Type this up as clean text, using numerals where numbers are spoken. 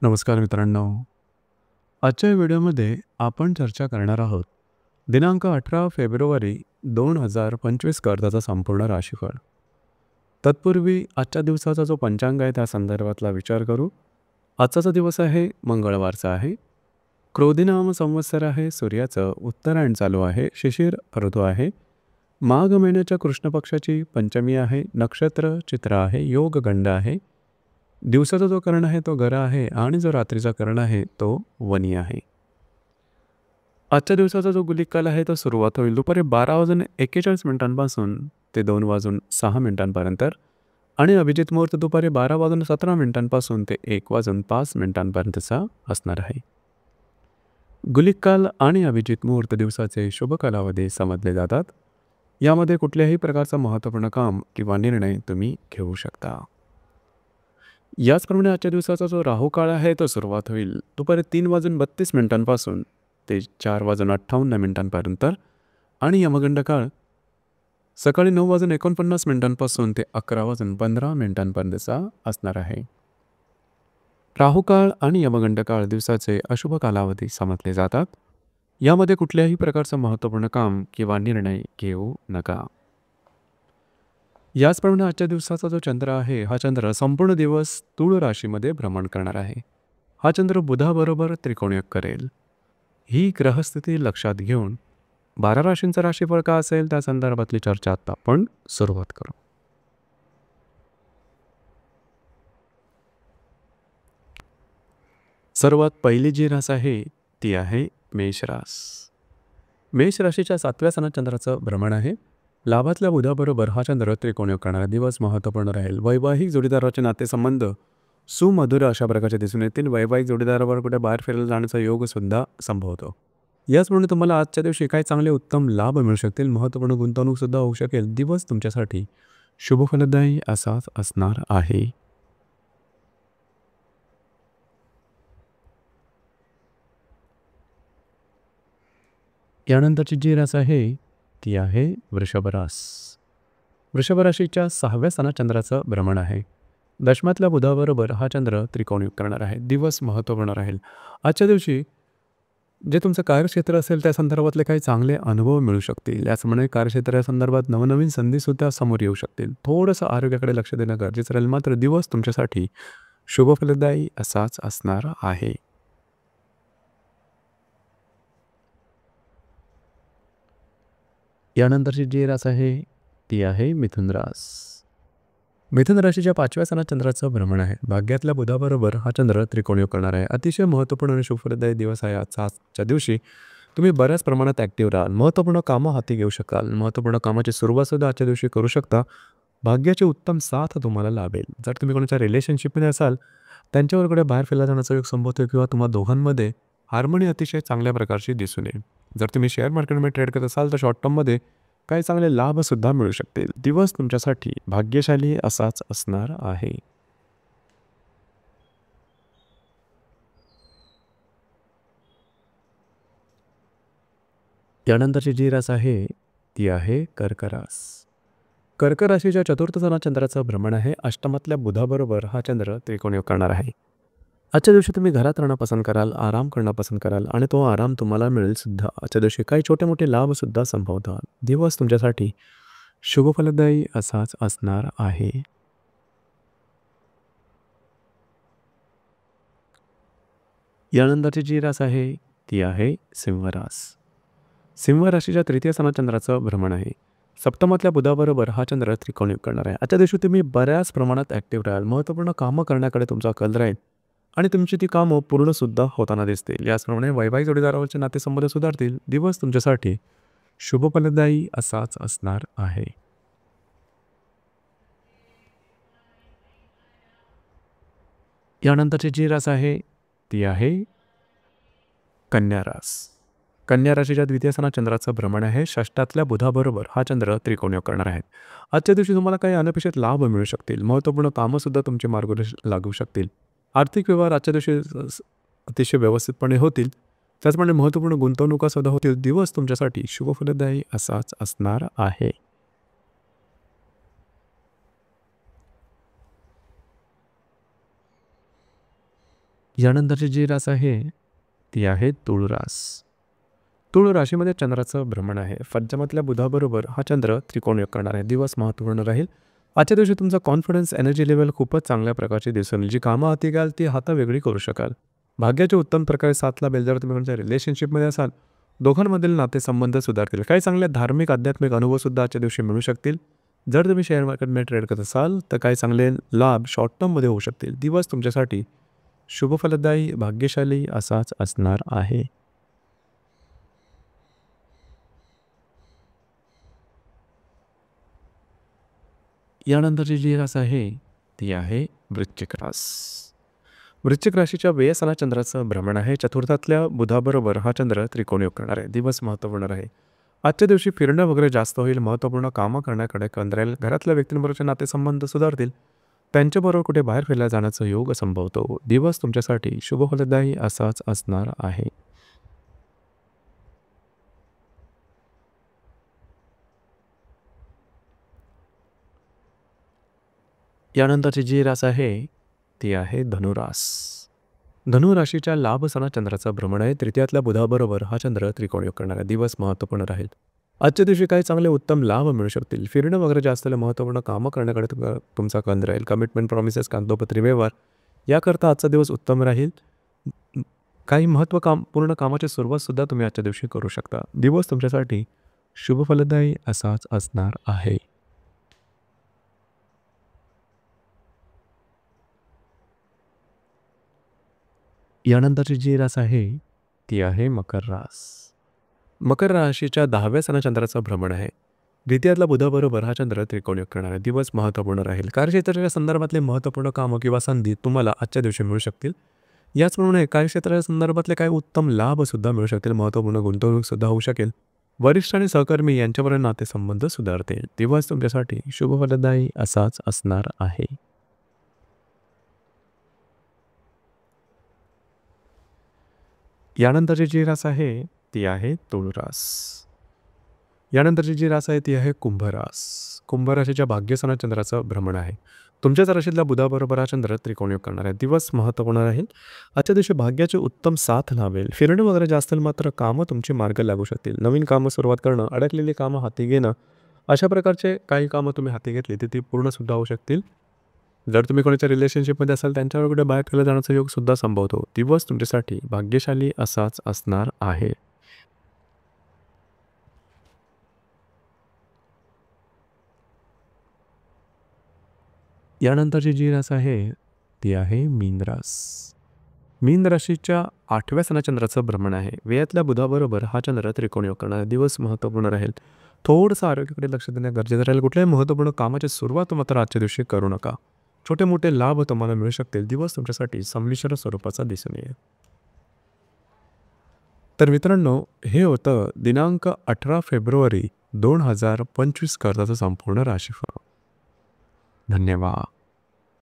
नमस्कार मित्रांनो. आजच्या व्हिडिओमध्ये आपण चर्चा करणार आहोत दिनांक 18 फेब्रुवारी 2025 करताचा संपूर्ण राशीफळ. तत्पूर्वी आजच्या दिवसाचा जो पंचांग आहे त्या संदर्भातला विचार करू. आजचा जो दिवस आहे मंगळवारचा आहे. क्रोधिनाम संवत्सर आहे. सूर्याचं उत्तरायण चालू आहे. शिशिर ऋतू आहे. माघ महिन्याच्या कृष्ण पक्षाची पंचमी आहे. नक्षत्र चित्र आहे. योग गंड आहे. दिवसाचा जो कर्ण आहे तो गरा आहे आणि जो रात्रीचा कर्ण आहे तो वनी आहे. आजच्या दिवसाचा जो गुलिक काल आहे तो सुरुवात होईल दुपारी 12:41 ते 2:06 आणि अभिजित मुहूर्त दुपारी 12:17 ते 1:05 असणार आहे. गुलिक काल आणि अभिजित मुहूर्त दिवसाचे शुभ कालावधी समजले जातात. यामध्ये कुठल्याही प्रकारचं महत्त्वपूर्ण काम किंवा निर्णय तुम्ही घेऊ शकता. याचप्रमाणे आजच्या दिवसाचा जो राहू काळ आहे तो सुरुवात होईल दुपारी 3:32 ते 4:58 आणि यमगंड काळ सकाळी 9:49 ते 11:15 असणार आहे. राहू काळ आणि यमगंड काळ दिवसाचे अशुभ कालावधी समजले जातात. यामध्ये कुठल्याही प्रकारचं महत्त्वपूर्ण काम किंवा निर्णय घेऊ नका. याचप्रमाणे आजच्या दिवसाचा जो चंद्र आहे हा चंद्र संपूर्ण दिवस तुळ राशीमध्ये भ्रमण करणार आहे. हा चंद्र बुधाबरोबर त्रिकोणयोग करेल. ही ग्रहस्थिती लक्षात घेऊन 12 राशींचा राशीफळ का असेल त्या संदर्भातली चर्चा आता आपण सुरुवात करू. सर्वात पहिली जी रास आहे ती आहे मेष रास. मेष राशीच्या 7व्या स्थानात चंद्राचं भ्रमण आहे. लाभातल्या बुधाबरोबर हा चंद्र त्रिकोणयोग करणारा दिवस महत्त्वपूर्ण राहील. वैवाहिक जोडीदाराचे नातेसंबंध सुमधुर अशा प्रकारचे दिसून येतील. वैवाहिक जोडीदारावर कुठे बाहेर फिरायला जाण्याचा योग सुद्धा संभवतो. याचप्रमाणे तुम्हाला आजच्या दिवशी काही चांगले उत्तम लाभ मिळू शकतील. महत्त्वपूर्ण गुंतवणूक सुद्धा होऊ शकेल. दिवस तुमच्यासाठी शुभफलदायी असाच असणार आहे. यानंतरची जी रास आहे ती आहे वृषभ रास. वृषभ राशीच्या 6व्या स्थानात चंद्राचं भ्रमण आहे. दशमातल्या बुधाबरोबर हा चंद्र त्रिकोणयोग करणार आहे. दिवस महत्त्वपूर्ण राहील. आजच्या दिवशी जे तुमचं कार्यक्षेत्र असेल त्या संदर्भातले काही चांगले अनुभव मिळू शकतील. याचप्रमाणे कार्यक्षेत्रासंदर्भात नवनवीन संधीसुद्धा समोर येऊ शकतील. थोडंसं आरोग्याकडे लक्ष देणं गरजेचं राहील. मात्र दिवस तुमच्यासाठी शुभफलदायी असाच असणार आहे. यानंतरची जी रास आहे ती आहे मिथुन रास. मिथुन राशीच्या 5व्या स्थानात चंद्राचं भ्रमण आहे. भाग्यातल्या बुधाबरोबर हा चंद्र त्रिकोणयोग करणार आहे. अतिशय महत्त्वपूर्ण आणि शुभफलदायी दिवस आहे आजच्या दिवशी. तुम्ही बऱ्याच प्रमाणात ॲक्टिव्ह राहाल. महत्त्वपूर्ण कामं हाती घेऊ शकाल. महत्त्वपूर्ण कामाची सुरुवातसुद्धा आजच्या दिवशी करू शकता. भाग्याची उत्तम साथ तुम्हाला लाभेल. जर तुम्ही कोणाच्या रिलेशनशिपमध्ये असाल त्यांच्यावरकडे बाहेर फिरला जाण्याचा योग संभवतो किंवा तुम्हा दोघांमध्ये हार्मोनी अतिशय चांगल्या प्रकारची दिसून येईल. जर तुम्ही शेअर मार्केटमध्ये ट्रेड करत असाल तर शॉर्ट टर्ममध्ये काही चांगले लाभसुद्धा मिळू शकतील. दिवस तुमच्यासाठी भाग्यशाली असाच असणार आहे. यानंतरची जी रास आहे ती आहे कर्क रास. कर्क राशीच्या 4थ्या स्थानात चंद्राचं भ्रमण आहे. अष्टमातल्या बुधाबरोबर हा चंद्र त्रिकोणयोग करणार आहे. आजच्या दिवशी तुम्ही घरात राहणं पसंत कराल. आराम करणं पसंत कराल आणि तो आराम तुम्हाला मिळेल सुद्धा. आजच्या दिवशी काही छोटे मोठे लाभसुद्धा संभवतात. दिवस तुमच्यासाठी शुभफलदायी असाच असणार आहे. यानंतरची जी रास आहे ती आहे सिंह रास. सिंह राशीच्या 3य स्थानात चंद्राचं भ्रमण आहे. सप्तमातल्या बुधाबरोबर हा चंद्र त्रिकोणयोग करणार आहे. आजच्या दिवशी तुम्ही बऱ्याच प्रमाणात ॲक्टिव्ह राहाल. महत्त्वपूर्ण कामं करण्याकडे तुमचा कल राहील आणि तुमची ती कामं पूर्णसुद्धा होताना दिसतील. याचप्रमाणे वैवाहिक जोडीदारावरचे नातेसंबंध सुधारतील. दिवस तुमच्यासाठी शुभफलदायी असाच असणार आहे. यानंतरची जी रास आहे ती आहे कन्या रास. कन्या राशीच्या 2व्या स्थानात चंद्राचं भ्रमण आहे. षष्ठातल्या बुधाबरोबर हा चंद्र त्रिकोणयोग करणार आहे. आजच्या दिवशी तुम्हाला काही अनपेक्षित लाभ मिळू शकतील. महत्त्वपूर्ण कामंसुद्धा तुमचे मार्गदर्शन लागू शकतील. आर्थिक व्यवहार आजच्या दिवशी अतिशय व्यवस्थितपणे होतील. त्याचप्रमाणे महत्त्वपूर्ण गुंतवणुकासुद्धा होतील. दिवस तुमच्यासाठी शुभफलदायी असाच असणार आहे. यानंतरची जी रास आहे ती आहे तुळ रास. तुळ राशीमध्ये चंद्राचं भ्रमण आहे. पंचमातल्या बुधाबरोबर हा चंद्र त्रिकोण योग करणार आहे. दिवस महत्त्वपूर्ण राहील. आजच्या दिवशी तुमचा कॉन्फिडन्स एनर्जी लेवल खूपच चांगल्या प्रकारची दिसून येईल. जी कामं हाती घ्याल ती हातावेगळी करू शकाल. भाग्याचे उत्तम प्रकारे साथ लाभेल. जर तुम्ही कोणत्या रिलेशनशिपमध्ये असाल दोघांमधील नातेसंबंध सुधारतील. काही चांगले धार्मिक आध्यात्मिक अनुभवसुद्धा आजच्या दिवशी मिळू शकतील. जर तुम्ही शेअर मार्केटमध्ये ट्रेड करत असाल तर काही चांगले लाभ शॉर्ट टर्ममध्ये होऊ शकतील. दिवस तुमच्यासाठी शुभफलदायी भाग्यशाली असाच असणार आहे. यानंतरची जी रास आहे ती आहे वृश्चिक रास. वृश्चिक राशीच्या व्ययसना चंद्राचं भ्रमण आहे. चतुर्थातल्या बुधाबरोबर हा चंद्र त्रिकोण योग करणार आहे. दिवस महत्त्वपूर्ण आहे. आजच्या दिवशी फिरणं वगैरे जास्त होईल. महत्त्वपूर्ण कामं करण्याकडे कल राहील. घरातल्या व्यक्तींबरोबरचे नातेसंबंध सुधारतील. त्यांच्याबरोबर कुठे बाहेर फिरायला जाण्याचा योग संभवतो. दिवस तुमच्यासाठी शुभफलदायी असाच असणार आहे. यानंतरची जी रास आहे ती आहे धनुरास. धनुराशीच्या लाभसना चंद्राचं भ्रमण आहे. तृतीयातल्या बुधाबरोबर हा चंद्र त्रिकोण योग करणारा दिवस महत्त्वपूर्ण राहील. आजच्या दिवशी काही चांगले उत्तम लाभ मिळू शकतील. फिरणं वगैरे जास्त महत्त्वपूर्ण कामं करण्याकडे तुमचा कल राहील. कमिटमेंट प्रॉमिसेस कागदोपत्री व्यवहार याकरता आजचा दिवस उत्तम राहील. काही पूर्ण कामाची सुरुवातसुद्धा तुम्ही आजच्या दिवशी करू शकता. दिवस तुमच्यासाठी शुभफलदायी असाच असणार आहे. यानंतरची जी रास आहे ती आहे मकर रास. मकर राशीच्या 10व्या सणा चंद्राचं भ्रमण आहे. द्वितीयातला बुधाबरोबर हा चंद्र त्रिकोण योग करणार आहे. दिवस महत्त्वपूर्ण राहील. कार्यक्षेत्राच्या संदर्भातले महत्त्वपूर्ण कामं किंवा संधी तुम्हाला आजच्या दिवशी मिळू शकतील. याचप्रमाणे कार्यक्षेत्राच्या संदर्भातले काही उत्तम लाभसुद्धा मिळू शकतील. महत्त्वपूर्ण गुंतवणूकसुद्धा होऊ शकेल. वरिष्ठ आणि सहकर्मी यांच्याबरोबर नातेसंबंध सुधारतील. दिवस तुमच्यासाठी शुभफलदायी असाच असणार आहे. यानंतरची जी रास आहे ती आहे तुळ रास. यानंतरची जी रास आहे ती आहे कुंभरास. कुंभराशीच्या भाग्यसना चंद्राचं भ्रमण आहे. तुमच्याच राशीतल्या बुधाबरोबर हा चंद्र त्रिकोण योग करणार आहे. दिवस महत्त्वपूर्ण राहील. आजच्या दिवशी भाग्याचे उत्तम साथ लाभेल. फिरणं वगैरे जास्त मात्र कामं तुमची मार्ग लागू शकतील. नवीन कामं सुरुवात करणं, अडकलेली कामं हाती घेणं अशा प्रकारचे काही कामं तुम्ही हाती घेतली तर ती पूर्णसुद्धा होऊ शकतील. जर तुम्ही कोणाच्या रिलेशनशिपमध्ये असाल त्यांच्यावर कुठे बाहेर फिरला जाण्याचा योग सुद्धा संभवतो. दिवस तुमच्यासाठी भाग्यशाली असाच असणार आहे. यानंतरची जी रास आहे ती आहे मीन रास. मीन राशीच्या 8व्या सणा चंद्राचं भ्रमण आहे. व्ययातल्या बुधाबरोबर हा चंद्र त्रिकोण योग करणारा दिवस महत्त्वपूर्ण राहील. थोडंसं आरोग्याकडे लक्ष देणं गरजेचं राहील. कुठल्याही महत्त्वपूर्ण कामाची सुरुवात मात्र आजच्या दिवशी करू नका. छोटे मोठे लाभ तुम्हाला मिळू शकतील. दिवस तुमच्यासाठी संमिश्र स्वरूपाचा दिसून येईल. तर मित्रांनो, हे होतं दिनांक 18 फेब्रुवारी 2025 करताचं संपूर्ण राशीफळ. धन्यवाद.